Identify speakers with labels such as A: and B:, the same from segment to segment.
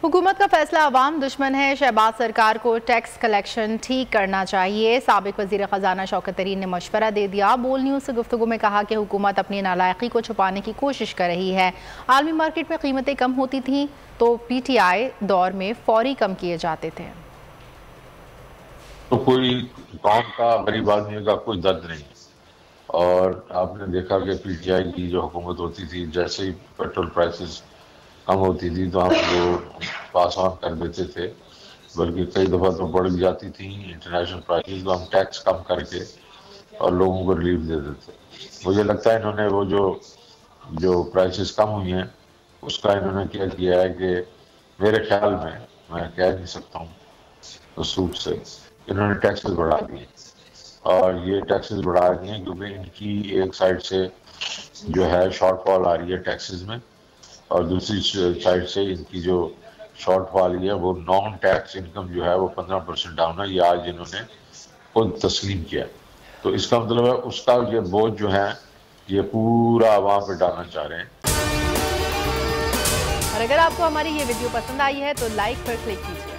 A: हुकूमत का फैसला अवाम दुश्मन है। शहबाज सरकार को टैक्स कलेक्शन ठीक करना चाहिए। साबिक वज़ीर ख़जाना शौकत तरीन ने मशवरा दे दिया। बोल न्यूज़ से गुफ्तगू में कहा कि हुकूमत अपनी नालायकी को छुपाने की कोशिश कर रही है। आलमी मार्केट में कीमतें कम होती थीं तो PTI दौर में फौरी कम किए जाते थे।
B: तो कोई कौम का, गरीब आदमी का कोई दर्द नहीं। और आपने देखा कि PTI की जो हुकूमत होती थी, जैसे ही पेट्रोल प्राइसेस कम होती थी तो हम लोग पास ऑन कर देते थे, बल्कि कई दफ़ा तो बढ़ जाती थी इंटरनेशनल प्राइसेस, तो हम टैक्स कम करके और लोगों को रिलीफ दे देते। मुझे लगता है इन्होंने वो जो प्राइसेस कम हुई हैं उसका इन्होंने क्या किया है कि मेरे ख्याल में, मैं कह नहीं सकता हूँ उसूल से, इन्होंने टैक्सेस बढ़ा दिए। और ये टैक्सेस बढ़ा दिए क्योंकि इनकी एक साइड से जो है शॉर्टफॉल आ रही है टैक्सेस में, और दूसरी साइड से इनकी जो शॉर्टफॉल है वो नॉन टैक्स इनकम जो है वो 15% डाउन है। ये आज इन्होंने खुद तस्लीम किया। तो इसका मतलब है उसका ये बोझ जो है ये पूरा आवाम पे डालना चाह रहे हैं।
A: और अगर आपको हमारी ये वीडियो पसंद आई है तो लाइक पर क्लिक कीजिए।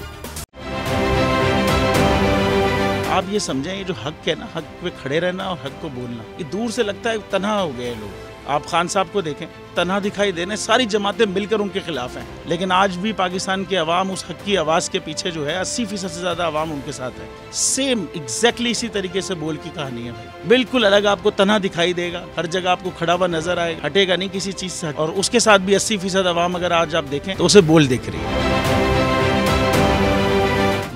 C: आप ये समझें, ये जो हक है ना, हक पे खड़े रहना और हक को बोलना, ये दूर से लगता है तन्हा हो गए लोग। आप खान साहब को देखें, तन्हा दिखाई देने, सारी जमातें मिलकर उनके खिलाफ हैं, लेकिन आज भी पाकिस्तान के अवाम उस हक की आवाज़ के पीछे जो है 80% से ज़्यादा अवाम उनके साथ है। सेम एग्जैक्टली इसी तरीके से बोल की कहानी है भाई। बिल्कुल अलग आपको तन्हा दिखाई देगा, हर जगह आपको खड़ा हुआ नजर आएगा, हटेगा नहीं किसी चीज़ से। और उसके साथ भी 80% अवाम अगर आज आप देखें तो उसे बोल दिख रही है।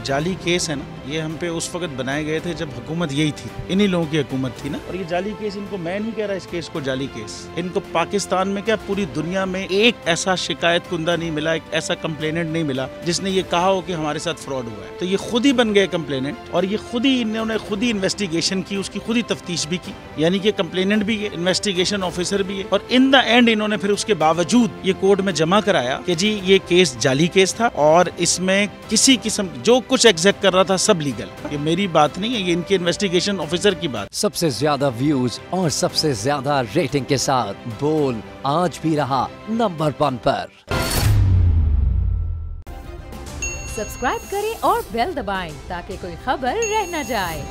C: जाली केस है ना, ये हम पे उस वक्त बनाए गए थे जब हुकूमत यही थी, इन्हीं लोगों की हुकूमत थी ना। और ये जाली केस, इनको मैं नहीं कह रहा इस केस को जाली केस, इनको पाकिस्तान में क्या पूरी दुनिया में एक ऐसा शिकायत कुंदा नहीं मिला, एक ऐसा कंप्लेनेंट नहीं मिला जिसने ये कहा हो कि हमारे साथ फ्रॉड हुआ है। तो ये खुद ही बन गए कंप्लेनेंट, और ये खुद ही इन्होंने खुद ही इन्वेस्टिगेशन की, उसकी खुद ही तफ्तीश भी की, यानी कि कंप्लेनेंट भी है, इन्वेस्टिगेशन ऑफिसर भी है। और इन द एंड इन्होंने फिर उसके बावजूद ये कोर्ट में जमा कराया कि जी ये केस जाली केस था और इसमें किसी किस्म जो कुछ एग्जैक्ट कर रहा था सब लीगल। ये मेरी बात नहीं है, ये इनके इन्वेस्टिगेशन ऑफिसर की बात।
D: सबसे ज्यादा व्यूज और सबसे ज्यादा रेटिंग के साथ बोल आज भी रहा नंबर 1 पर।
E: सब्सक्राइब करें और बेल दबाएं ताकि कोई खबर रह न जाए।